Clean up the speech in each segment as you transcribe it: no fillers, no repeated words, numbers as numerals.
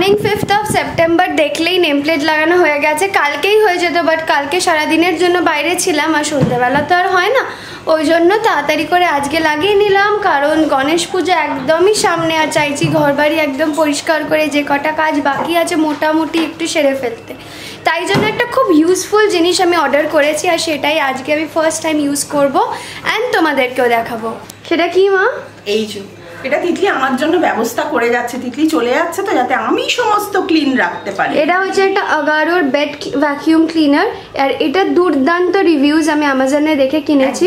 Coming 5th of September দেখলেই name plate লাগানো হয়ে গেছে, কালকেই হয়ে যেত, বাট কালকে সারাদিনের জন্য বাইরে ছিলাম আর সন্ধ্যেবেলা তো আর হয় না, ওই জন্য তাড়াতাড়ি করে আজকে লাগিয়ে নিলাম। কারণ গণেশ পুজো একদমই সামনে, আর চাইছি ঘরবাড়ি একদম পরিষ্কার করে যে কটা কাজ বাকি আছে মোটামুটি একটু সেরে ফেলতে। তাই জন্য একটা খুব ইউজফুল জিনিস আমি অর্ডার করেছি, আর সেটাই আজকে আমি ফার্স্ট টাইম ইউজ করব অ্যান্ড তোমাদেরকেও দেখাবো। সেটা কি মা? এই যে এটা তিতলি আমার জন্য ব্যবস্থা করে যাচ্ছে, তিতলি চলে যাচ্ছে তো যাতে আমি সমস্ত ক্লিন রাখতে পারি। এটা হচ্ছে একটা আগারোর বেড ভ্যাকিউম ক্লিনার, আর এটা দুর্দান্ত রিভিউজ আমি অ্যামাজনে দেখে কিনেছি।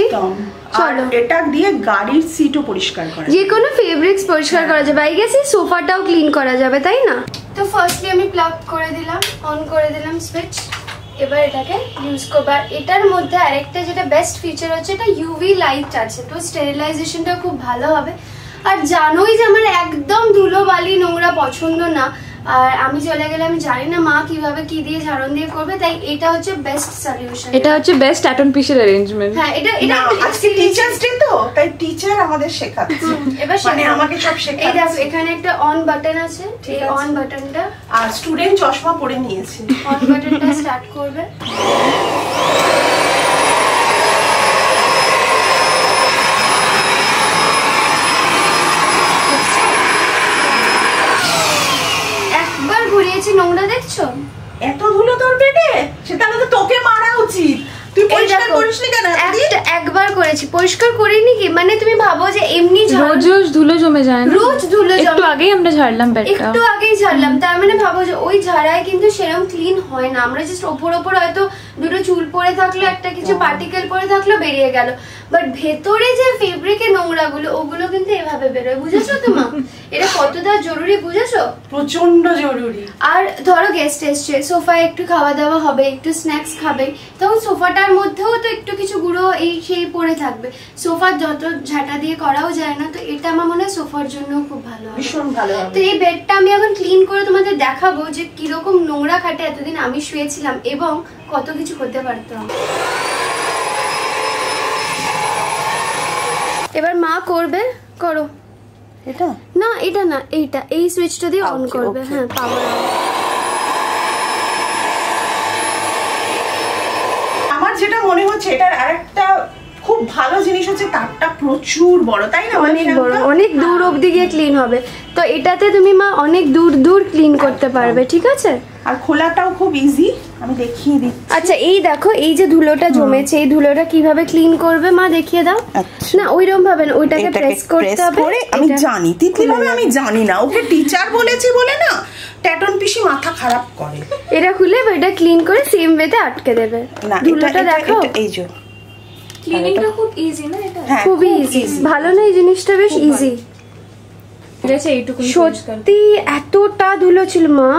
চলো, এটা দিয়ে গাড়ির সিটও পরিষ্কার করা, যে কোনো ফেব্রিক্স পরিষ্কার করা যাবে, আই গেস এই সোফাটাও ক্লিন করা যাবে, তাই না? তো ফার্স্টলি আমি প্লাগ করে দিলাম, অন করে দিলাম সুইচ। এবার এটাকে ইউজ করবো। আর এটার মধ্যে আরেকটা যেটা বেস্ট ফিচার হচ্ছে, এটা ইউভি লাইট আছে, তো স্টেরিলাইজেশনটা খুব ভালো হবে। আর জানোই যে আমার একদম ধুলো বালি নোংরা পছন্দ না, আর আমি চলে গেলে আমি জানি না মা কিভাবে কি দিয়ে ঝাড়ন দিয়ে করবে, তাই এটা হচ্ছে বেস্ট সলিউশন। এটা হচ্ছে বেস্ট অ্যাটন পিসের অ্যারেঞ্জমেন্ট। হ্যাঁ, এটা আজকে টিচার্স ডে তো, তাই টিচার আমাদের শেখাচ্ছে, এবার মানে আমাকে সব শেখাচ্ছে। এই দেখো এখানে একটা অন বাটন আছে, এই অন বাটনটা, আর স্টুডেন্ট চশমা পরে নিয়েছে, অন বাটনটা স্টার্ট করবে। ঘুরিয়েছি, নোংরা দেখছো? এত ধুলো তোর পেটে, সেটা তো তোকে মারা উচিত। তুই পরিষ্কার করিসনি কেন? একবার করেছি, পরিষ্কার করিনি কি মানে তুমি ভাবো যে এমনি রোজ রোজ ধুলো জমে যায় না? রোজ ধুলো জমে, একটু আগেই আমরা ঝাড়লাম পেটটা, একটু আগেই ঝাড়লাম, তার মানে ভাবো যে ওই ঝাড়ায় কিন্তু সেরকম ক্লিন হয় না। আমরা জাস্ট ওপর হয়তো দুটো চুল পড়ে থাকলো, একটা কিছু পার্টিকেল পড়ে থাকলো, বেরিয়ে গেল, বাট ভেতরে যে ফেব্রিকের নোংরাগুলো ওগুলো কিন্তু এভাবে বেরোয়, বুঝেছো তো মা? এটা কতটা জরুরি বুঝেছো? প্রচন্ড জরুরি। আর ধরো গেস্ট এসছে, সোফায় একটু খাওয়া দাওয়া হবে, একটু স্ন্যাক্স খাবে, তখন সোফাটার মধ্যেও তো একটু কিছু গুঁড়ো এই সেই পড়ে থাকবে, সোফার যত ঝাঁটা দিয়ে করাও যায় না, তো এটা আমার মনে হয় সোফার জন্য খুব ভালো হবে, ভীষণ ভালো হবে। তো এই বেডটা আমি এখন ক্লিন করে তোমাদের দেখাবো যে কিরকম নোংরা খাটে এতদিন আমি শুয়েছিলাম এবং কত কিছু করতে পারতাম। এবার মা করবে, করো। এটা না, এটা না, এইটা, এই সুইচটা দিয়ে অন করবে। হ্যাঁ, পাওয়ার। আমার যেটা মনে হচ্ছে এটার আরেকটা খুব ভালো জিনিস হচ্ছে তারটা প্রচুর বড়, তাই না? অনেক বড়, অনেক দূর অবধি গিয়ে ক্লিন হবে, তো এটাতে তুমি মা অনেক দূর দূর ক্লিন করতে পারবে, ঠিক আছে? আর খোলাটাও খুব ইজি, আমি দেখিয়ে দিচ্ছি। আচ্ছা, এই দেখো, এই যে ধুলোটা জমেছে, এই ধুলোটা কিভাবে ক্লিন করবে মা দেখিয়ে দাও। না, ওইরকম ভাবে না, ওইটাকে প্রেস করতে হবে। আমি জানি তিতলি ভাবে, আমি জানি না, ওকে টিচার বলেছি বলে না ট্যাটন পিসি মাথা খারাপ করে। এটা খুলে এটা ক্লিন করে সেম ওয়েতে আটকে দেবে। ধুলোটা দেখো, এই যে ক্লিনিংটা খুব ইজি না? এটা খুবই ইজি, ভালো না এই জিনিসটা, বেশ ইজি। সত্যি এতটা ধুলো ছিল মা।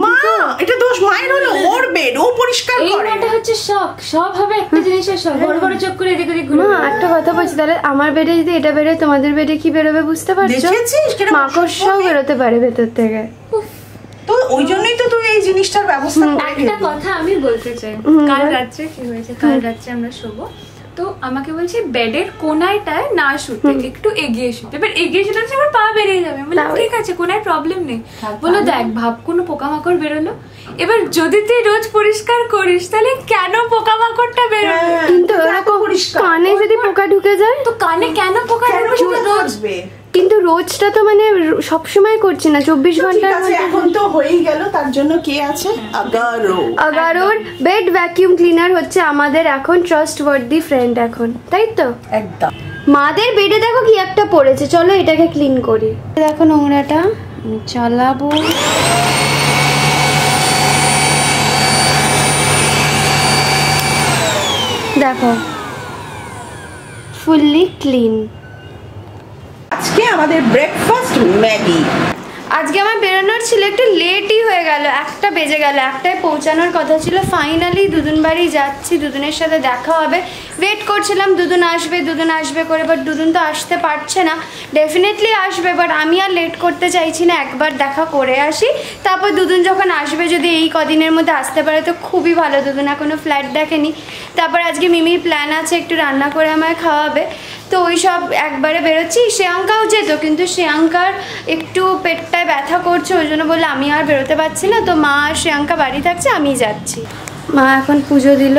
মা, এটা দোষ মায়ের হলো, ওর বেড ও পরিষ্কার করে। এটা হচ্ছে শখ, সব হবে একটা জিনিসের শখ, বড় বড় চোখ করে এদিকে ওদিকে ঘুরে। মা একটা কথা বলছি, তাহলে আমার বেডে যদি এটা বেরোয়, তোমাদের বেডে কি বেরোবে বুঝতে পারছো? মাকড়সাও বেরোতে পারে ভেতর থেকে, তো ওই জন্যই তো তুই এই জিনিসটার ব্যবস্থা করে। একটা কথা আমি বলতে চাই, কাল রাত্রে কি হয়েছে, কাল রাত্রে আমরা শোবো, তো আমাকে বলছে বেডের কোনায়টায় না শুতে, একটু এগিয়ে শুতে। এবার এগিয়ে শুতে আমার পা বেরিয়ে যাবে, বললাম ঠিক আছে, কোনায় প্রবলেম নেই। বলো দেখ, ভাব কোনো পোকামাকড় বেরোলো, এবার যদি তুই রোজ পরিষ্কার করিস তাহলে কেন পোকামাকড়টা বেরোবে? কিন্তু কানে যদি পোকা ঢুকে যায়, তো কানে কেন পোকা ঢুকবে? কিন্তু রোজটা তো মানে সবসময় করছি না, 24 ঘন্টার মধ্যে। এখন তো হয়েই গেল, তার জন্য কে আছে? আগারোর বেড ভ্যাকিউম ক্লিনার হচ্ছে আমাদের এখন ট্রাস্টওয়ার্দি ফ্রেন্ড এখন, তাই তো? একদম। মাদের বেডে দেখো কি একটা পড়েছে, চলো এটাকে ক্লিন করি। দেখো নোংরাটা আমি চালাবো। দেখো ফুললি ক্লিন। আজকে আমাদের ব্রেকফাস্ট ম্যাগি। আজকে আমার বেরোনোর ছিল, একটু লেটই হয়ে গেল, 1টা বেজে গেল, 1টায় পৌঁছানোর কথা ছিল। ফাইনালি দুদুন বাড়ি যাচ্ছি, দুদুনের সাথে দেখা হবে। ওয়েট করছিলাম দুদুন আসবে করে, বাট দুদুন তো আসতে পারছে না। ডেফিনেটলি আসবে, বাট আমি আর লেট করতে চাইছি না, একবার দেখা করে আসি, তারপর দুদুন যখন আসবে, যদি এই কদিনের মধ্যে আসতে পারে তো খুবই ভালো। দুদুন এখনো ফ্ল্যাট দেখেনি। তারপর আজকে মিমির প্ল্যান আছে একটু রান্না করে আমায় খাওয়াবে, তো ওই সব একবারে বেরোচ্ছি। শ্রেয়াঙ্কাও যেত, কিন্তু শ্রেয়াঙ্কার একটু পেটটায় ব্যথা করছে, ওই জন্য বললে আমি আর বেরোতে পারছি না। তো মা আর শ্রেয়াঙ্কা বাড়ি থাকছে, আমি যাচ্ছি। মা এখন পুজো দিল।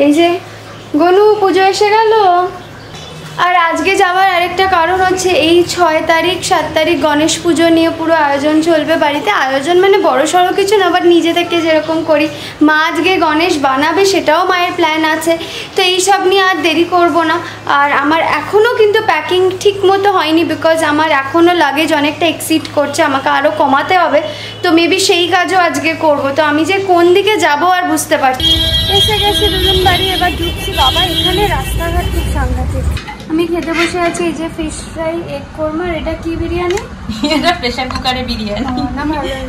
এই যে গনু পুজো এসে গেল। আর আজকে যাওয়ার আরেকটা কারণ হচ্ছে এই 6 তারিখ 7 তারিখ গণেশ পুজো নিয়ে পুরো আয়োজন চলবে বাড়িতে। আয়োজন মানে বড় সড়ো কিছু না, বাট নিজে থেকে যেরকম করি। মা আজকে গণেশ বানাবে, সেটাও মায়ের প্ল্যান আছে। তো এইসব নিয়ে আর দেরি করব না। আর আমার এখনও কিন্তু প্যাকিং ঠিক মতো হয়নি, বিকজ আমার এখনও লাগেজ অনেকটা এক্সিড করছে, আমাকে আরও কমাতে হবে। তো মেবি সেই কাজও আজকে করব। তো আমি যে কোন দিকে যাব আর বুঝতে পারছি। এসে গেছি দুজন বাড়ি, এবার ঢুকছি। বাবা এখানে রাস্তাঘাট খুব সাংঘাতিক। আমি খেতে বসে আছি। এই যে ফিশ ফ্রাই, এগ কোরমা। এটা কি বিরিয়ানি? এটা প্রেসার কুকারে বিরিয়ানি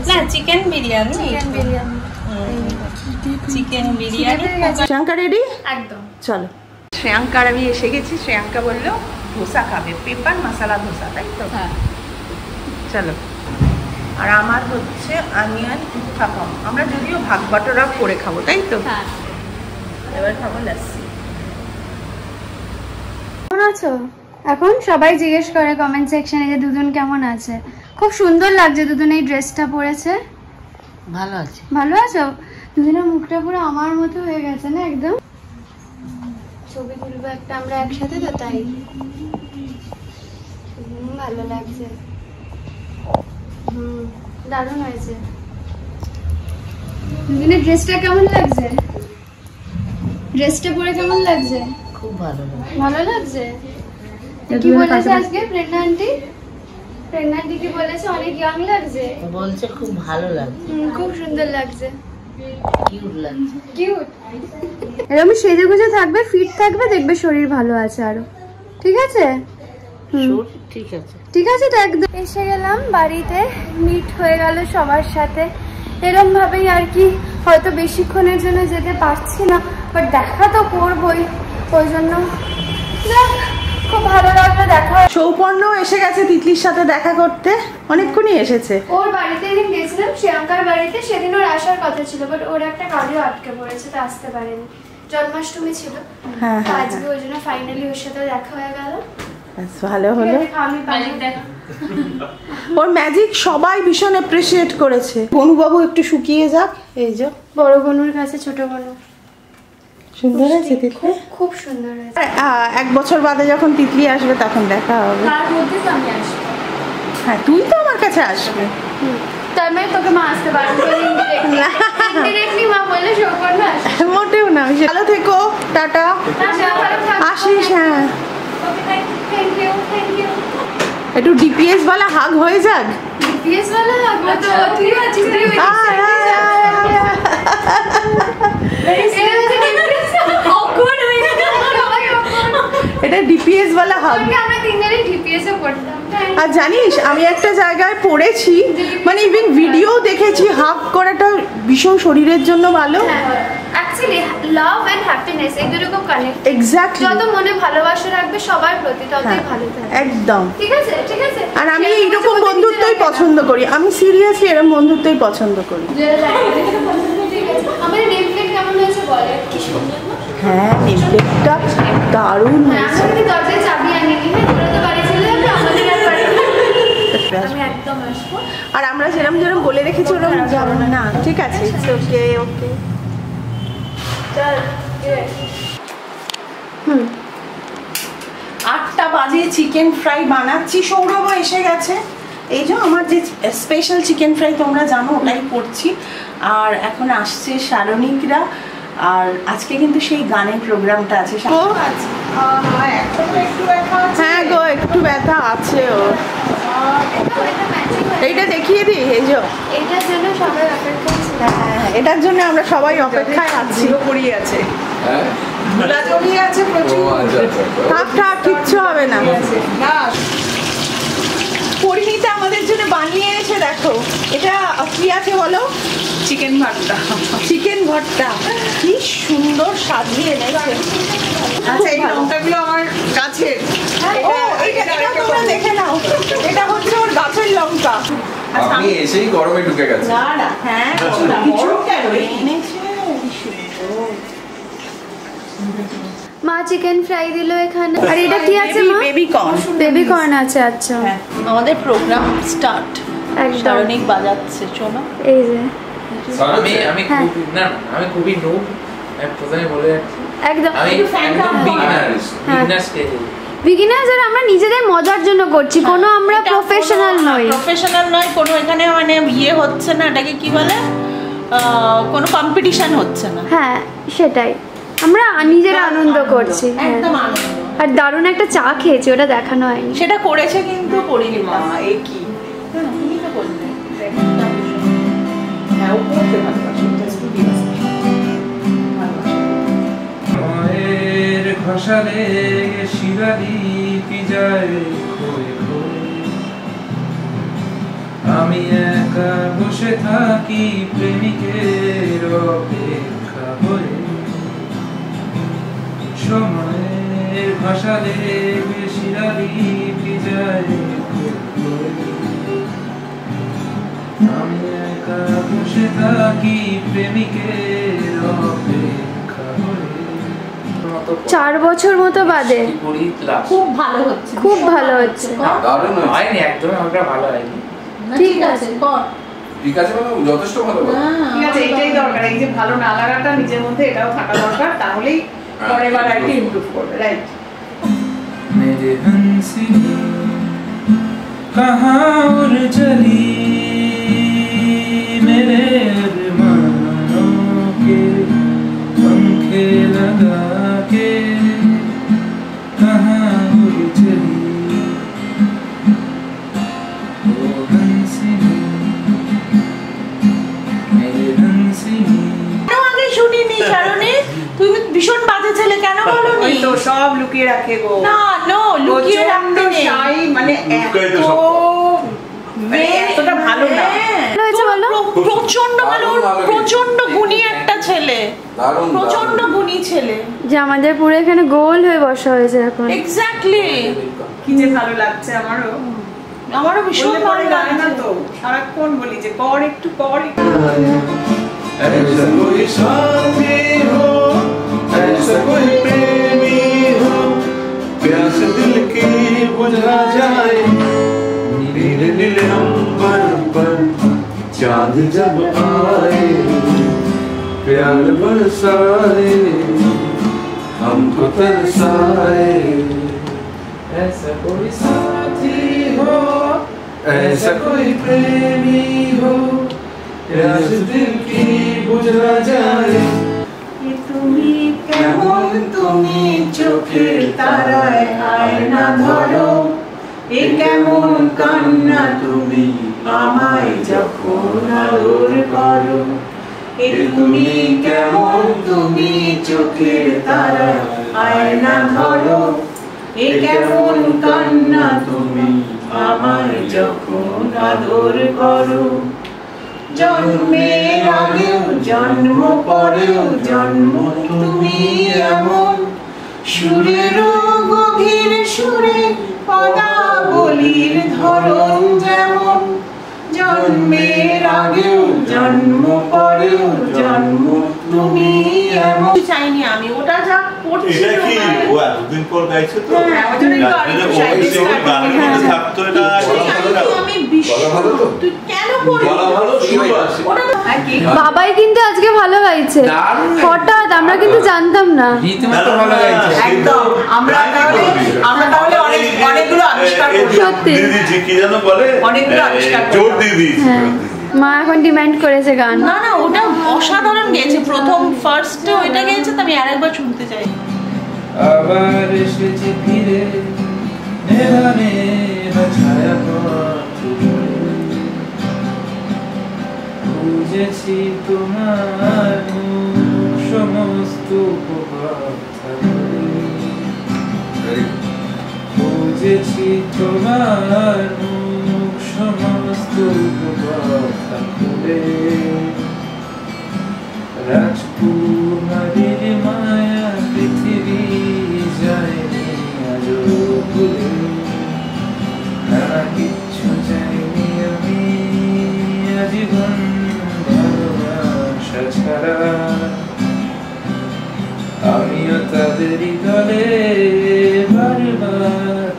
না, chicken biryani. Chicken biryani. Shreyanka ready? একদম। চলো। শ্রেয়াঙ্কা আর আমি এসে গেছি। শ্রেয়াঙ্কা বললো ধোসা খাবে, পেপার মশলা ধোসা, তাই তো? হ্যাঁ। চলো। আর আমার হচ্ছে অনিয়ন উত্থাপম। আমরা যদিও ভাগ বাটোরা করে খাবো, তাই তো? হ্যাঁ। এবার খাবো লাস্সি। কেমন আছো? এখন সবাই জিজ্ঞেস করে কমেন্ট সেকশনে যে দুজন কেমন আছে। খুব সুন্দর লাগছে দুজন এই ড্রেসটা পরেছে। ভালো আছে। ভালো আছো? দুজনের মুখটা পুরো আমার মতো হয়ে গেছে না একদম। ছবি তুলবো একটা আমরা একসাথে, তো তাই ভালো লাগছে। দারুণ হয়েছে। দুজনের ড্রেসটা কেমন লাগছে? ড্রেসটা পরে কেমন লাগছে? খুব ভালো লাগে। ভালো লাগছে। কি বলেছে আজকে প্রেগন্যান্ট আন্টি? প্রেগন্যান্ট আন্টি কি বলেছে? অনেক ইয়াং লাগছে বলছে, খুব ভালো লাগছে, খুব সুন্দর লাগছে, কিউট লাগছে। কিউট। এরকম সেজে গুজে থাকবে, ফিট থাকবে, দেখবে শরীর ভালো আছে আরো। ঠিক আছে? ঠিক আছে, ঠিক আছে। তো একদম এসে গেলাম বাড়িতে, মিট হয়ে গেল সবার সাথে। এরম ভাবেই আর কি, হয়তো বেশিক্ষণের জন্য যেতে পারছি না, বাট দেখা তো করবোই। ওই জন্য খুব ভালো লাগলো দেখা। সৌপর্ণ এসে গেছে তিতলির সাথে দেখা করতে, অনেকক্ষণই এসেছে। ওর বাড়িতে এদিন গেছিলাম, শ্রেয়াঙ্কার বাড়িতে। সেদিন ওর আসার কথা ছিল, বাট ওর একটা কাজও আটকে পড়েছে, তো আসতে পারেনি। জন্মাষ্টমী ছিল, হ্যাঁ, তো আজকে ওই জন্য ফাইনালি ওর সাথে দেখা হয়ে গেল। ভালো হলো। আমি ওর ম্যাজিক সবাই ভীষণ অ্যাপ্রিসিয়েট করেছে। বনুবাবু একটু শুকিয়ে যাক। এই যে বড় বনুর কাছে ছোট বনু। সুন্দর আছে তিতলি, খুব সুন্দর আছে। 1 বছর বাদে যখন তিতলি আসবে তখন দেখা হবে। তার মধ্যে তো আমি আসবো। হ্যাঁ, তুই তো আমার কাছে আসবে। তার মানে তোকে মা আসতে পারবে ইনডিরেক্টলি। মা বললে সৌপর্ণ আসবে। মোটেও না। ভালো থেকো, টাটা। আসিস। হ্যাঁ, থ্যাংক ইউ, থ্যাংক ইউ। একটু ডিপিএস वाला হাগ হয়ে যাক। ডিপিএস वाला হাগ? তো তুই আছিস, তুই ওই এটা ডিপিএস वाला হাগ। আমরা তিনজনে ডিপিএস এ পড়তাম। আর জানিস, আমি একটা জায়গায় পড়েছি, মানে ইভেন ভিডিও দেখেছি, হাগ করাটা ভীষণ শরীরের জন্য ভালো। অ্যাকচুয়ালি লাভ এন্ড হ্যাপিনেস এই দুটো খুব কানেক্ট। এক্স্যাক্টলি। যত মনে ভালোবাসা রাখবে সবার প্রতি, ততই ভালো থাকবে। একদম। ঠিক আছে, ঠিক আছে। আর আমি এইরকম বন্ধুত্বই পছন্দ করি। আমি সিরিয়াসলি এরকম বন্ধুত্বই পছন্দ করি। আমার নেম প্লেট কেমন হয়েছে বলে? কি সুন্দর না? হ্যাঁ, নেম প্লেটটা দারুণ হয়েছে। আমি দরজায় চাবি আনিনি। হ্যাঁ, তোরা তো বাড়ি চলে যাবে, আমাদের আর বাড়ি আমি একদম আসবো। আর আমরা যেরকম যেরকম বলে রেখেছি ওরকম যাবো না। না, ঠিক আছে। ওকে, ওকে। চল। 8টা বাজে, চিকেন ফ্রাই বানাচ্ছি। সৌরভ এসে গেছে। এই যে আমার যে স্পেশাল চিকেন ফ্রাই তোমরা জানো, ওটাই করছি। আর এখন আসছে শারণিকরা। আর আজকে কিন্তু সেই গানের প্রোগ্রামটা আছে। হ্যাঁ গো, একটু ব্যথা আছে ওর। এইটা দেখিয়ে দিই। এই যে এটার জন্য সবাই অপেক্ষা ছিল। হ্যাঁ, এটার জন্য আমরা সবাই অপেক্ষায় আছি। পড়িয়ে আছে, ধুলা জমিয়ে আছে প্রচুর। থাক থাক, কিচ্ছু হবে না। পরিণীতা আমাদের জন্য বানিয়ে এনেছে, দেখো। এটা কি আছে বলো? চিকেন ভর্তা। চিকেন ভর্তা কি সুন্দর সাজিয়ে এনেছে। আচ্ছা, এই লঙ্কাগুলো আমার গাছের। এটা তোমরা দেখে নাও, এটা হচ্ছে ওর গাছের লঙ্কা। আপনি এসেই গরমে ঢুকে গেছে। না না, হ্যাঁ, কিছু কেন এনেছে। মা চিকেন ফ্রাই দিল এখানে। আর এটা কি আছে মা? Baby corn. বেবি কর্ন আছে, আচ্ছা। হ্যাঁ, আমাদের প্রোগ্রাম স্টার্ট। একদম। সারণিক বাজাচ্ছে, শোনো। এই যে আমি খুবই নুব, আমি প্রথমে বলে যাচ্ছি একদম আমি একদম বিগিনার স্টেজে। বিগিনার্স, আর আমরা নিজেদের মজার জন্য করছি, কোনো আমরা প্রফেশনাল নই। প্রফেশনাল নয়, কোনো এখানে মানে ইয়ে হচ্ছে না, এটাকে কি বলে, কোনো কম্পিটিশন হচ্ছে না। হ্যাঁ সেটাই, আমরা নিজেরা আনন্দ করছি। একদম আনন্দ। আর দারুণ একটা চা খেয়েছি, ওটা দেখানো হয়নি। সেটা করেছে কিন্তু করিনি মা। এই কি তুমি তো বললে হ্যাঁ, ও করতে ভালোবাসে, একটু দিবস মায়ের ঘষালে শিরালি কি যায় খোয়ে খোয়ে, আমি একা বসে থাকি প্রেমিকের অপেক্ষা হয়ে, সময়ের ঘষালে শিরালি কি যায় খোয়ে খোয়ে, আমি একা বসে থাকি প্রেমিকের অপেক্ষা হয়ে। 4 বছর মতো বাদে খুব ভালো হচ্ছে, খুব ভালো হচ্ছে। দারুণ হয়নি, একদমই আমাকে ভালো হয়নি। ঠিক আছে কর। ঠিক আছে, মানে যথেষ্ট ভালো। ঠিক আছে, এটাই দরকার। এই যে ভালো না লাগাটা নিজের মধ্যে এটাও থাকা দরকার, তাহলেই পরের বার আর কি ইমপ্রুভ করবে। রাইট। मेरे हंसी कहाँ उड़ चली, मेरे अरमानों के पंखे लगा के कहाँ उड़ चली, ओ हंसी मेरे हंसी। কেন আগে শুনিনি কারণে? তুমি ভীষণ বাজে ছেলে, কেন বলোনি? ওই তো সব লুকিয়ে রাখে গো। না নো, লুকিয়ে রাখতে নেই। শাই মানে এত এতটা ভালো না। ভালো হয়েছে বলো? প্রচন্ড ভালো, প্রচন্ড গুণী একটা ছেলে, দারুণ, প্রচন্ড গুণী ছেলে। যে আমাদের পুরো এখানে গোল হয়ে বসা হয়েছে এখন। এক্স্যাক্টলি। কি যে ভালো লাগছে আমারও। আমারও ভীষণ ভালো লাগে না লাগছে। তো, সারাক্ষণ বলি যে কর একটু কর একটু। ऐसा कोई साथी हो, ऐसा कोई प्रेमी हो, प्यास दिल की बुझा जाए, नीले नीले अंबर पर चांद जब आए, प्यार बरसाए, हमको तरसाए, ऐसा कोई साथी हो, ऐसा कोई प्रेमी हो, प्यास दिल की बुझा जाए, তুমি কেমন, তুমি চোখের তারায় আয়না ধরো, এ কেমন কান্না তুমি আমায় যখন আদর করো, এ তুমি কেমন, তুমি চোখের তারায় আয়না ধরো, এ কেমন কান্না তুমি আমায় যখন আদর করো, জন্মের আগেও জন্ম পরেও জন্ম তুমি এমন, সুরেরও গভীর সুরে পদাবলীর ধরন যেমন, জন্মের আগেও জন্ম পরেও জন্ম তুমি এমন। চাইনি আমি ওটা যা করছিল। এটা কি ও এতদিন পর গাইছে তো? হ্যাঁ, ওই জন্যই তো আরেকটু সাইডে গানের মধ্যে থাকতো এটা। আমি ভীষণ, তুই কেন করলি? বলা ভালো, সুর আছে। ওটা তো আর কি বাবাই কিন্তু আজকে ভালো গাইছে, দারুণ। হঠাৎ আমরা কিন্তু জানতাম না। রীতিমতো ভালো গাইছে। একদম আমরা তাহলে অনেকগুলো আবিষ্কার করলাম। সত্যি। দিদি যে কি যেন বলে, অনেকগুলো আবিষ্কার জোর করলাম। দিদি। হ্যাঁ, মা এখন ডিমান্ড করেছে গান। না না, ওটা অসাধারণ গেয়েছে। প্রথম ফার্স্টে ওইটা গেয়েছে, তো আমি আরেকবার শুনতে চাই। আবার এসেছে ফিরে নেভা নেভা ছায়া পথ ধরে, খুঁজেছি তোমার মুখ সমস্ত কথা বলে, খুঁজেছি তোমার মুখ সমস্ত কথা খুলে, রাজকুমারীর মায়া পৃথিবী যায়নি আজও ভুলে, না কিচ্ছু চাইনি আমি আজীবন ভালোবাসা ছাড়া, আমিও तेरी गले बार-बार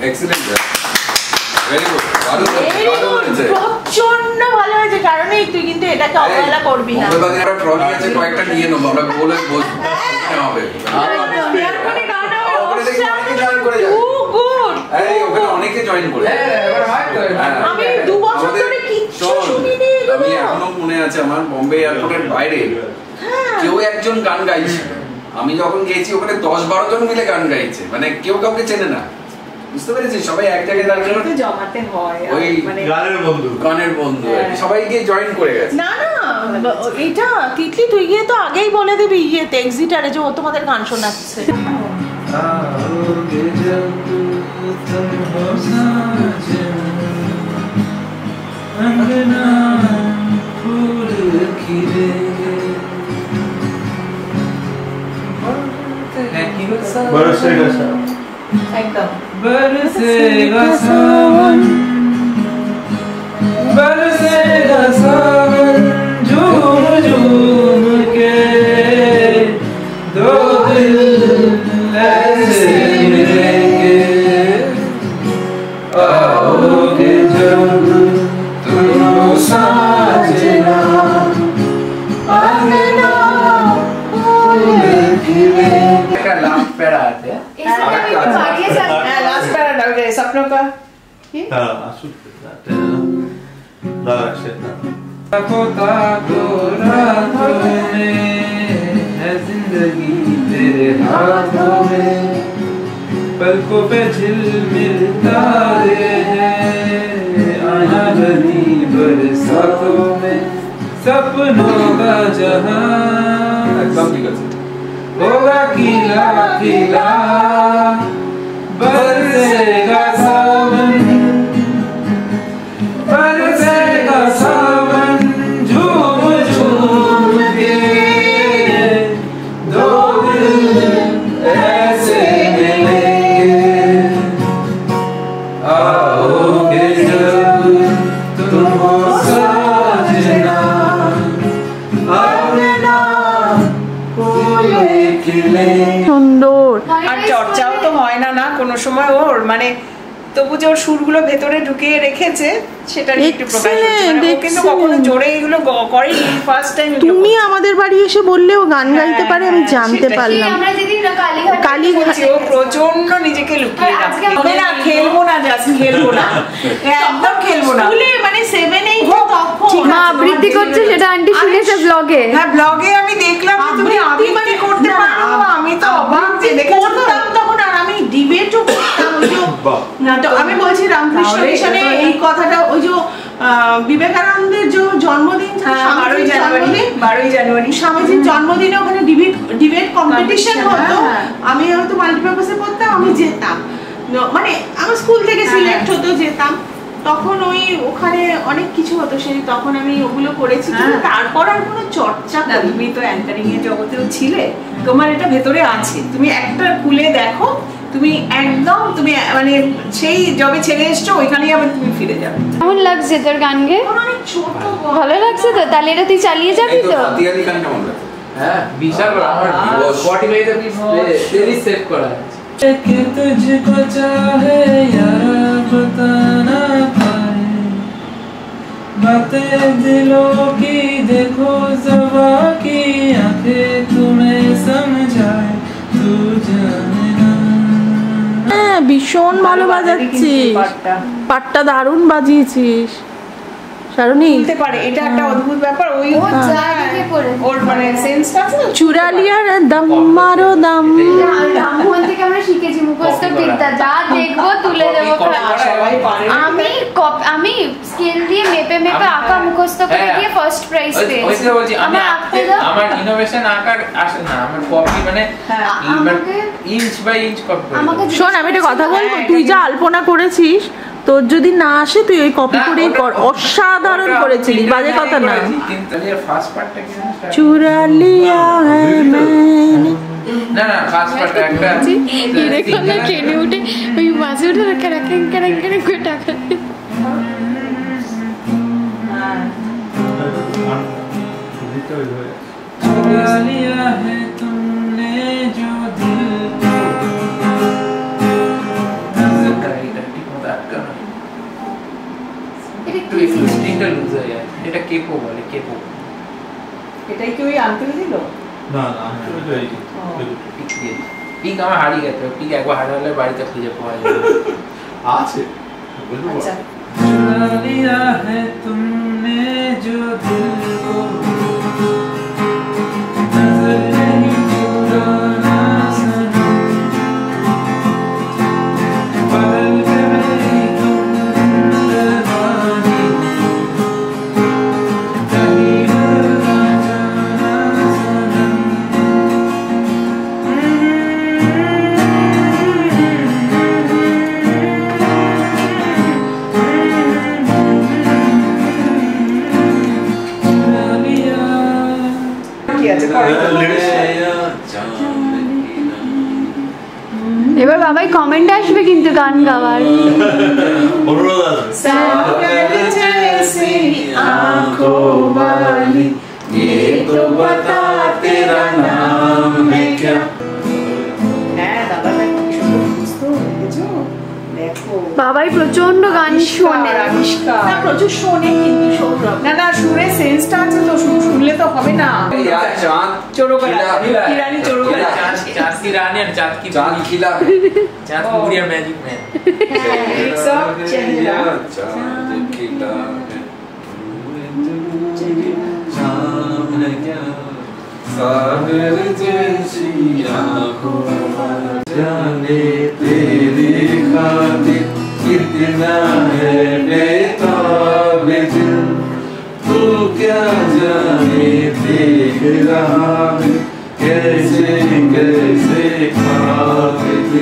এক্সিলেন্ট, ভেরি গুড, ভালো হয়েছে, প্রচন্ড ভালো হয়েছে। কারণ এই তুই কিন্তু এটাকে অবহেলা করবি না। আমরা একটা ট্রলি আছে, কয়েকটা নিয়ে নেবো, আমরা বলে বসবো হবে। অনেকে জয়েন করে, আমি 2 বছর ধরে কিচ্ছু শুনিনি। আমি এখনো মনে আছে আমার বোম্বে এয়ারপোর্টের বাইরে কেউ একজন গান গাইছে, আমি যখন গেছি ওখানে 10-12 জন মিলে গান গাইছে, মানে কেউ কাউকে চেনে না, বুঝতে পেরেছিস? সবাই এক জায়গায় দাঁড়িয়ে জমাতে হয়, ওই মানে গানের বন্ধু সবাই গিয়ে জয়েন করে গেছে। না না, এটা তিতলি তুই গিয়ে তো আগেই বলে দিবি ইয়েতে এক্সিটারে যে ও তোমাদের গান শোনাচ্ছে। आओगे जब तुम हो साजन, अंगना फूल खिलेंगे, একদম बरसेगा सावन, बरसेगा सावन, झूम झूम के दो दिल ऐसे मिलेंगे, आओगे जब तुम हो साजना, अंगना फूल खिलेंगे। लास्ट पैरा आते हैं लास्ट पैरा डाल गए सपनों का ताको ताको रातों में है जिंदगी तेरे हाथों में, पलकों पे झिलमिल तारे हैं, आया बनी बरसातों में, सपनों का जहां होगा खिला खिला, बरसेगा सावन, बरसेगा सावन, झूम झूम के दो दिल ऐसे मिलेंगे, आओगे जब तुम हो साजना, आंगना फूल खिले। সুন্দর। আর চর্চাও তো হয় না না কোনো সময় ওর, মানে তবু যে ওর সুরগুলো ভেতরে ঢুকিয়ে রেখেছে সেটা একটু প্রকাশ হচ্ছে না। ও কিন্তু কখনো জোরে এগুলো করেনি, ফার্স্ট টাইম। তুমি আমাদের বাড়ি এসে বললে ও গান গাইতে পারে, আমি জানতে পারলাম। আমরা যেদিন কালীঘাটে ও প্রচন্ড নিজেকে লুকিয়ে রাখে। আমি না খেলবো না, জাস্ট খেলবো না, একদম খেলবো না। স্কুলে মানে 7-8 তখন মা আবৃত্তি করছে, সেটা আন্টি শুনেছে ব্লগে। হ্যাঁ ব্লগে আমি দেখলাম তুমি আবৃত্তি করতে পারো, আমি তো অবাক যে দেখেছিলাম তখন। আর আমি ডিবেটও করতাম, ওই যে আমি বলছি রামকৃষ্ণ মিশনে এই কথাটা, ওই যে বিবেকানন্দের যে জন্মদিন, 12ই জানুয়ারি স্বামীজির জন্মদিনে ওখানে ডিবেট কম্পিটিশন হতো। আমি হয়তো মাল্টিপারপাসে পড়তাম, আমি যেতাম, মানে আমার স্কুল থেকে সিলেক্ট হতো, যেতাম। তখন ওই ওখানে অনেক কিছু হতো, সেই তখন আমি ওগুলো করেছি। তারপর আর কোনো চর্চা না। তুমি তো অ্যাঙ্কারিং এর জগতেও ছিলে, তোমার এটা ভেতরে আছে, তুমি একটা খুলে দেখো, তুমি একদম তুমি মানে সেই যবে ছেড়ে এসছো ওইখানেই আবার তুমি ফিরে যাবে। কেমন লাগছে তোর গান গেয়ে? ভালো লাগছে তো? তাহলে এটা তুই চালিয়ে যাবি তো? হাতিয়ালি গান কেমন লাগছে? হ্যাঁ বিশাল, আমার স্পটিফাই তে প্লেলিস্ট সেভ করা আছে। कि तुझको चाहे यारा बता ना पाए, बातें दिलों की देखो ज़बां की आंखें तुम्हें समझाए, तू जाने ना। হ্যাঁ ভীষণ ভালো বাজাচ্ছিস, পাটটা দারুণ বাজিয়েছিস শারুনি। বলতে পারে এটা একটা অদ্ভুত ব্যাপার। ওই ওর মানে সেন্সটা আছে না। চুরা লিয়ার দম মারো দম, রামমোহন থেকে আমরা শিখেছি মুখস্থ বিদ্যা, যা দেখবো তুলে দেবো। আমি স্কেল দিয়ে মেপে মেপে আঁকা মুখস্থ করে দিয়ে ফার্স্ট প্রাইজ পেয়েছি। বলছি আমার ইনোভেশন আঁকার আসে না, আমার কপি মানে ইঞ্চ বাই ইঞ্চ কপি করে। শোন আমি একটা কথা বলবো, তুই যা আলপনা করেছিস তোর যদি না আসে তুই ওই কপি করেই কর, অসাধারণ করেছিস, বাজে কথা না। চুরা লিয়া হ্যায় मैंने, না না ফার্স্ট পার্ট একটা দেখো না ট্রেনে উঠে ওই বাসে উঠে ক্যারাং ক্যারাং ক্যারাং করে টাকা चुरा लिया है तुमने जो दिल को এটা ঠিক মতো আটকানো একটু স্ট্রিংটা লুজ হয়ে যায় এটা কেপো বলে কেপো এটাই কি ওই আঙ্কেল দিল? না না আমি তো এই পিক দিয়ে পিক আমার হারিয়ে গেছে পিক একবার হারালে বাড়িতে খুঁজে পাওয়া যাবে আছে আচ্ছা चुरा लिया है तुमने जो दिल को नजर नहीं चुराना सनम बदल के मेरी तुम जिंदगानी कहीं बदलना जाना सनम কি আছে পরে এবার বাবাই কমেন্ট আসবে কিন্তু গান গাওয়ার। অনুরোধ আছে सागर जैसी आंखों वाली ये तो बता तेरा नाम है क्या? হ্যাঁ দাদা ভাই কি সুন্দর বুঝতো বুঝছো দেখো বাবাই প্রচন্ড গান শোনে। না প্রচুর শোনে কিন্তু সৌরভ না না সুরে সেন্সটা আছে তো শুধু শুনলে তো হবে না। यार चांद চোরোগলা खिला है। কিরানি চোরোগলা चाँद की रानी और चाँद की चांद खिला है। चाँद की बुढ़िया मैजिक मैन एक सब चेहरा चांद खिला है। चांद क्या सागर जैसी आंखों जाने तेरी खातिर कितना है बेताब दिल तू क्या जाने देख रहा है कैसे कैसे ख्वाब दिल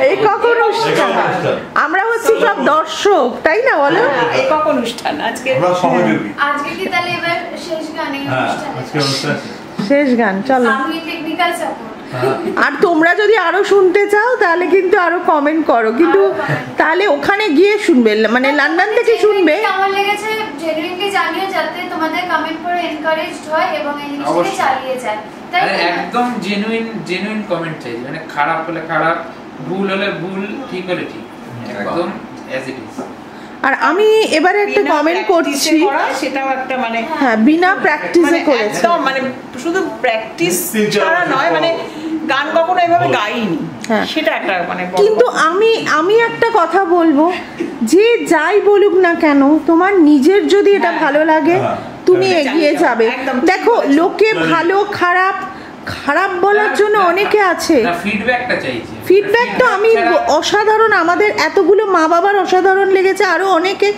এই কখন অনুষ্ঠান? আমরা হচ্ছি সব দর্শক তাই না বলো? এই কখন অনুষ্ঠান আজকে? আমরা সহযোগী আজকে কি তাহলে এবার শেষ গানে হ্যাঁ অনুষ্ঠানে আজকে অনুষ্ঠান শেষ গান চলো। আমি টেকনিক্যাল সাপোর্ট। আর তোমরা যদি আরো শুনতে চাও তাহলে কিন্তু আরো কমেন্ট করো কিন্তু তাহলে ওখানে গিয়ে শুনবে মানে লন্ডন থেকে শুনবে। কেমন লেগেছে জেনুইনলি জানিও যাতে তোমাদের কমেন্ট পড়ে এনকারেজড হয় এবং এই জিনিসটাকে অবশ্যই। চালিয়ে যায় তাই মানে না? একদম জেনুইন কমেন্ট চাই মানে খারাপ হলে খারাপ ভুল হলে ভুল ঠিক হলে ঠিক একদম অ্যাজ ইট ইজ। আর আমি এবারে একটা কমেন্ট করছি সেটাও একটা মানে হ্যাঁ বিনা প্র্যাকটিসে করেছে একদম মানে শুধু প্র্যাকটিস ছাড়া নয় মানে গান কখনো এভাবে গাইনি হ্যাঁ। সেটা একটা মানে বড় কিন্তু আমি একটা কথা বলবো যে যাই বলুক না কেন তোমার নিজের যদি এটা ভালো লাগে তুমি এগিয়ে যাবে। একদম ঠিক দেখো বলেছো। লোকে ভালো খারাপ খারাপ বলার জন্য অনেকে আছে না ফিডব্যাকটা চাইছি ফিডব্যাক তো আমি অসাধারণ আমাদের এতগুলো মা বাবার অসাধারণ লেগেছে আরো অনেকে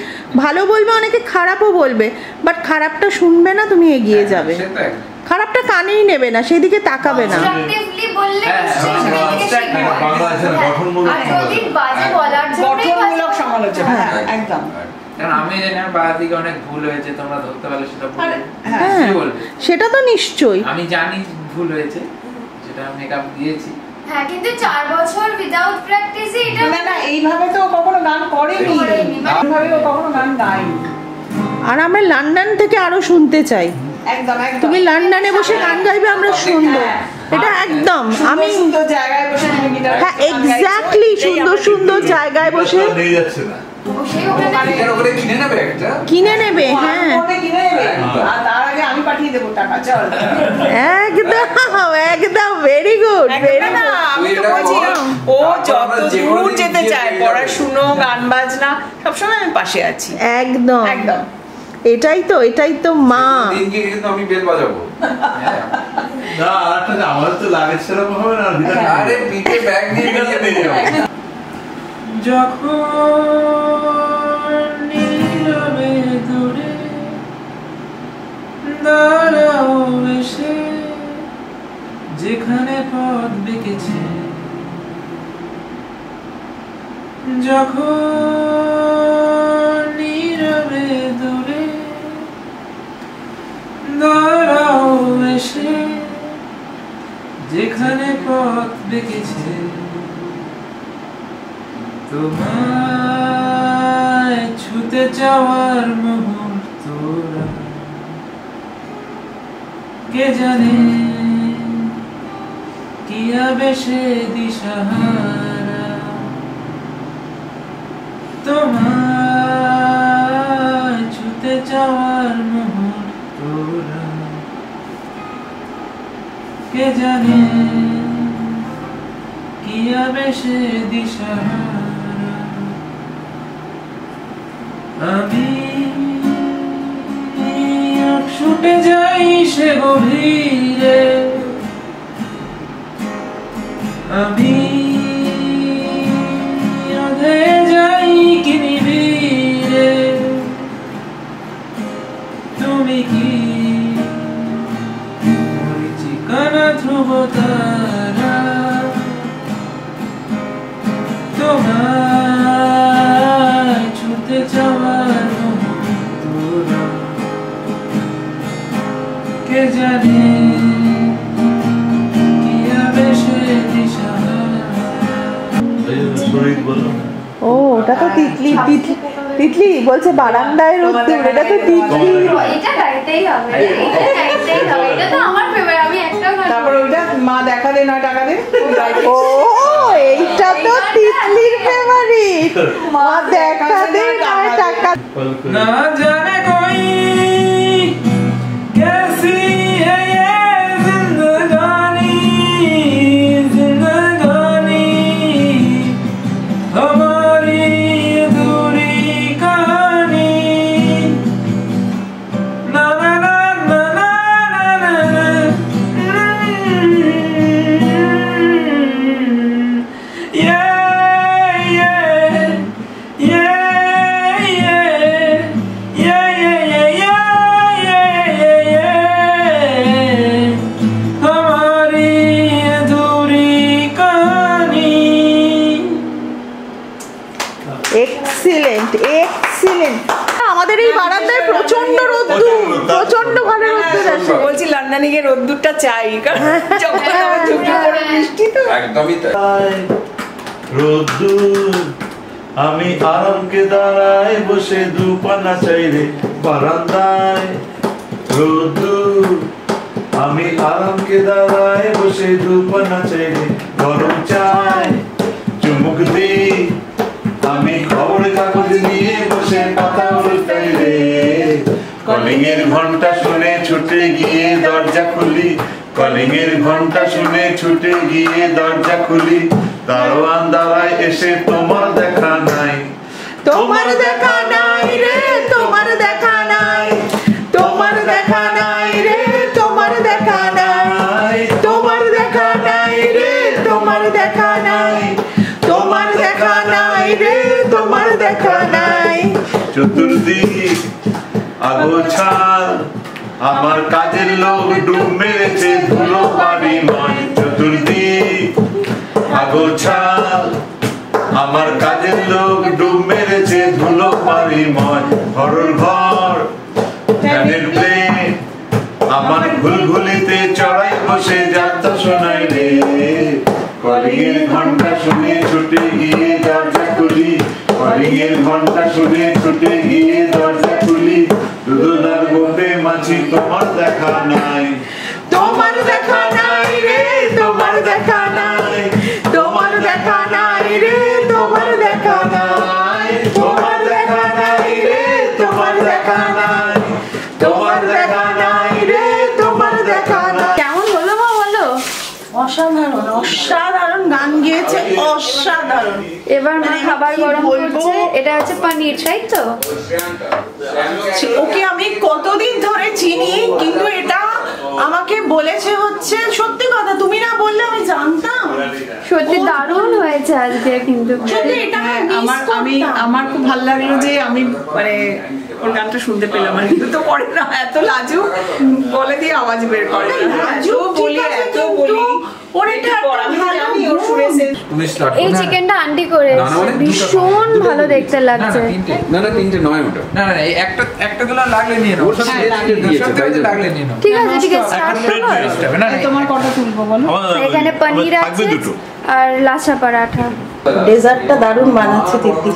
ভালো বলবে অনেকে খারাপও বলবে বাট খারাপটা শুনবে না তুমি এগিয়ে যাবে সেটা একদম। খারাপটা কানেই নেবে না সেদিকে তাকাবে না। কনস্ট্রাকটিভলি বললে হ্যাঁ, নিশ্চয়ই সেটা থেকে শিখবে। বাংলাদেশের হ্যাঁ। গঠনমূলক আর যদি বাজে বলার জন্যই গঠনমূলক সমালোচনা হ্যাঁ। একদম কারণ আমি জানি আমার বাড়ি থেকে অনেক ভুল হয়েছে তোমরা ধরতে পারলে সেটা ভুল হ্যাঁ কি বলবে সেটা তো নিশ্চয়ই আমি জানি ভুল হয়েছে যেটা মেকআপ দিয়েছি হ্যাঁ কিন্তু 4 বছর উইদাউট প্র্যাকটিসে এটা না না এইভাবে তো কখনো গান করেনি করেনি, মানে- এইভাবে ও কখনো গান গায়নি আর আমরা লন্ডন থেকে আরো শুনতে চাই একদম একদম তুমি লন্ডনে বসে গান গাইবে আমরা শুনবো এটা একদম আমি সুন্দর জায়গায় বসে তুমি গিটার হ্যাঁ এক্স্যাক্টলি সুন্দর সুন্দর জায়গায় বসে নিয়ে যাচ্ছে না সেই ওখানে এর ওপরে কিনে নেবে একটা কিনে নেবে হ্যাঁ ফোনে কিনে নেবে আর তার আগে আমি পাঠিয়ে দেবো টাকা চল একদম একদম ভেরি গুড ভেরি না, আমি তো বলছি ও যত দূর যেতে চায় পড়াশুনো গান বাজনা সবসময় আমি পাশে আছি একদম একদম এটাই তো মা দিন গিয়ে কিন্তু আমি বেল বাজাবো না আরেকটা যে আমাদের তো লাগেজ সেরকম হবে না ভিতরে আরে পিঠে ব্যাগ নিয়ে বেরিয়ে যাবো যখন নীরবে দূরে দাঁড়াও এসে যেখানে পথ বেঁকেছে যখন নীরবে দূরে যেখানে পথ বেঁকেছে তোমায় ছুতে চাওয়ার মুহূর্তরা, কে জানে কি আবেশে দিশাহারা, তোমায় ছুতে চাওয়ার মুহূর্তরা, কে জানে কি আবেশে দিশাহারা। আমি ছুটে যাই সে গভীরে, আমি অধে যাই কি নিবিড়ে, তুমি কি ঠিকানা ধ্রুব তারা, তোমায় ছুতে যাওয়ার মুহূর্তরা, কে জানে কি আবেশে দিশাহারা। ও ওটা তো তিতলি, তিতলি বলছে বারান্দায় রোদ্দুর, এটা তো তিতলি। এটা গাইতেই হবে, এটা গাইতেই হবে, এটা তো আমার ফেভারিট, আমি একটাও গান। তারপর ওইটা মা দেখা দে 9 টাকা দে। ও এইটা তো তিতলির ফেভারিট, মা দেখা দে 9 টাকা। না জানে কোই कैसी है ये जिंदगानी, जिंदगानी हमारी अधूरी कहानी। ना ना ना ना ना ना ना ये এক্সিলেন্ট, এক্সিলেন্ট। আমাদের এই বারান্দায় প্রচন্ড রোদ্দুর, প্রচন্ড ভালো রোদ্দুর আসে। বলছি লন্ডনে গিয়ে রোদ্দুরটা চাই, কারণ যখন আমার ঝুঁকে পড়ে বৃষ্টি তো একদমই তাই। রোদ্দুর আমি আরামকে দাঁড়ায় বসে দুপানা চাইরে বারান্দায়। রোদ্দুর আমি আরামকে দাঁড়ায় বসে দুপানা চাইরে গরম চাই চুমুক দিই। আমি খবর কাগজ নিয়ে বসে পাতা উল্টাই রে, কলিং এর ঘন্টা শুনে ছুটে গিয়ে দরজা খুলি, কলিং এর ঘন্টা শুনে ছুটে গিয়ে দরজা খুলি। দারোয়ান দাঁড়ায় এসে তোমার দেখা নাই, তোমার দেখা নাই রে, তোমার দেখা নাই, তোমার দেখা নাই রে, তোমার দেখা নাই, তোমার দেখা নাই রে, তোমার দেখা নাই, তোমার দেখা নাই রে, তোমার দেখা নাই। চতুর্দিক আগোছাল আমার কাজের লোক ডুব মেরেছে ধুলো বাড়ি ময়। চতুর্দিক আগোছাল আমার কাজের লোক ডুব মেরেছে ধুলো বাড়ি ময়। ঘরের ঘর ফ্যানের প্লেন আমার ঘুলঘুলিতে চড়াই বসে যাত্রা শোনাই রে, কলিং এর ঘন্টা শুনে ছুটে গিয়ে দরজা খুলি, কলিং এর ঘন্টা শুনে ছুটে গিয়ে দরজা খুলি। দুধনার গোপে মাছি তোমার দেখা নাই, তোমার দেখা নাই রে, তোমার দেখা নাই, তোমার দেখা নাই রে, তোমার দেখা নাই, তোমার দেখা নাই রে, তোমার দেখা নাই, তোমার দেখা নাই রে, তোমার দেখা নাই। কেমন হলো মা বলো? অসাধারণ, অসাধারণ গান গেয়েছে, অসাধারণ। এবার মা খাবার গরম করছে, এটা হচ্ছে পনির, তাই তো? ওকে আমি কতদিন ধরে চিনি, কিন্তু এটা আমাকে বলেছে হচ্ছে সত্যি কথা, তুমি না বললে আমি জানতাম। সত্যি দারুণ হয়েছে। হয়েছে আজকে কিন্তু আমার খুব ভালো লাগলো যে আমি মানে ওর গানটা শুনতে পেলাম। আর কিন্তু তো করে না, এত লাজু, গলে দিয়ে আওয়াজ বের করে না, এত বলি ওর এটা ভালো শুনেছে। এই চিকেনটা আন্টি করেছে, ভীষণ ভালো দেখতে লাগছে। না না তিনটে নয় ওটা, না না একটা দুলা লাগলে নিয়ে নাও, লাগলে নিয়ে নাও। ঠিক আছে ঠিক আছে, স্টার্ট করো। না তোমার কটা তুলবো বলো? এখানে পনির আছে আর লাচা পরাঠা। ডেজার্টটা দারুণ বানাচ্ছে দিদি।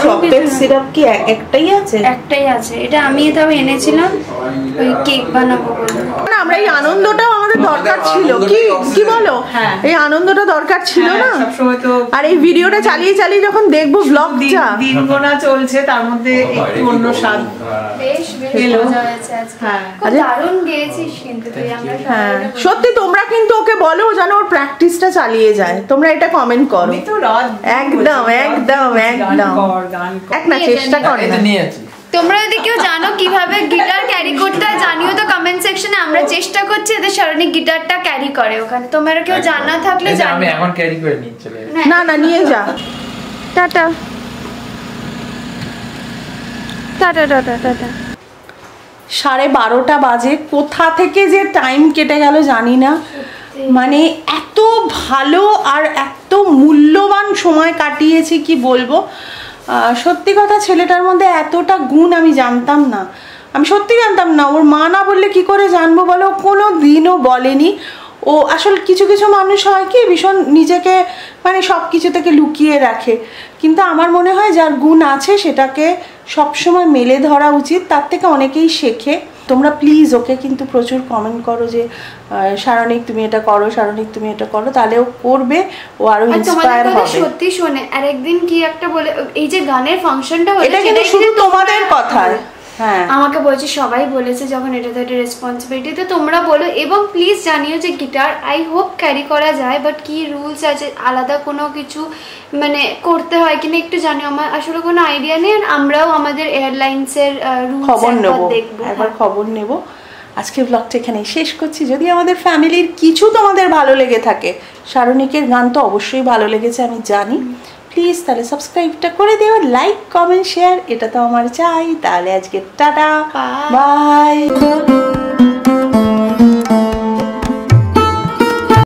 চকলেট সিরাপ কি একটাই আছে? একটাই আছে, এটা আমি তাও এনেছিলাম ওই কেক বানাবো বলে। না আমরা এই আনন্দটাও আমাদের দরকার ছিল, কি বলো? এই আনন্দটা দরকার ছিল না সবসময় তো। আর এই ভিডিওটা চালিয়ে চালিয়ে যখন দেখবো ব্লগটা, দিন গোনা চলছে, তার মধ্যে একটু অন্য স্বাদ। বেশ মজা হয়েছে আজকে, খুব দারুণ গেয়েছিস কিন্তু তুই। আমরা সত্যি তোমরা কিন্তু ওকে বলো যেন ওর প্র্যাকটিসটা চালিয়ে যায়, তোমরা এটা কমেন্ট করো। একদম একদম একদম এক না চেষ্টা কর না। তোমরা যদি কেউ জানো কিভাবে গিটার ক্যারি করতে হয় জানিও তো কমেন্ট সেকশনে। আমরা চেষ্টা করছি এদের সারণী গিটারটা ক্যারি করে ওখানে, তোমরা কেউ জানা থাকলে জানো। আমি এখন ক্যারি করে নিয়ে চলে যাই। না না নিয়ে যা। Tata tata tata tata. 12:30 বাজে, কোথা থেকে যে টাইম কেটে গেল জানি না। মানে এত ভালো আর এত মূল্যবান সময় কাটিয়েছি কি বলবো। সত্যি কথা, ছেলেটার মধ্যে এতটা গুণ আমি জানতাম না, আমি সত্যি জানতাম না। ওর মা না বললে কি করে জানবো বলো? কোনো দিনও বলেনি ও। আসলে কিছু কিছু মানুষ হয় কি ভীষণ নিজেকে মানে সব কিছু থেকে লুকিয়ে রাখে, কিন্তু আমার মনে হয় যার গুণ আছে সেটাকে সবসময় মেলে ধরা উচিত, তার থেকে অনেকেই শেখে। তোমরা প্লিজ ওকে কিন্তু প্রচুর কমেন্ট করো যে শারণিক তুমি এটা করো, শারণিক তুমি এটা করো, তাহলে ও করবে, ও আরো ইন্সপায়ার হবে। সত্যি শোনে আর একদিন কি একটা বলে, এই যে গানের ফাংশনটা হলো এটা কিন্তু শুধু তোমাদের কথা। হ্যাঁ আমাকে বলছে, সবাই বলেছে যখন এটা তো একটা রেসপন্সিবিলিটি, তো তোমরা বলো এবং প্লিজ জানিও যে গিটার আই হোপ ক্যারি করা যায়, বাট কি রুলস আছে, আলাদা কোনো কিছু মানে করতে হয় কিনা একটু জানিও। আমার আসলে কোনো আইডিয়া নেই, আর আমরাও আমাদের এয়ারলাইন্সের রুলস খবর নেব, একবার খবর নেব। আজকে ব্লগটা এখানেই শেষ করছি। যদি আমাদের ফ্যামিলির কিছু তোমাদের ভালো লেগে থাকে, শারণিকের গান তো অবশ্যই ভালো লেগেছে আমি জানি, প্লিজ তাহলে সাবস্ক্রাইবটা করে দিও, লাইক কমেন্ট শেয়ার এটা তো আমার চাই। তাহলে আজকে টাটা বাই।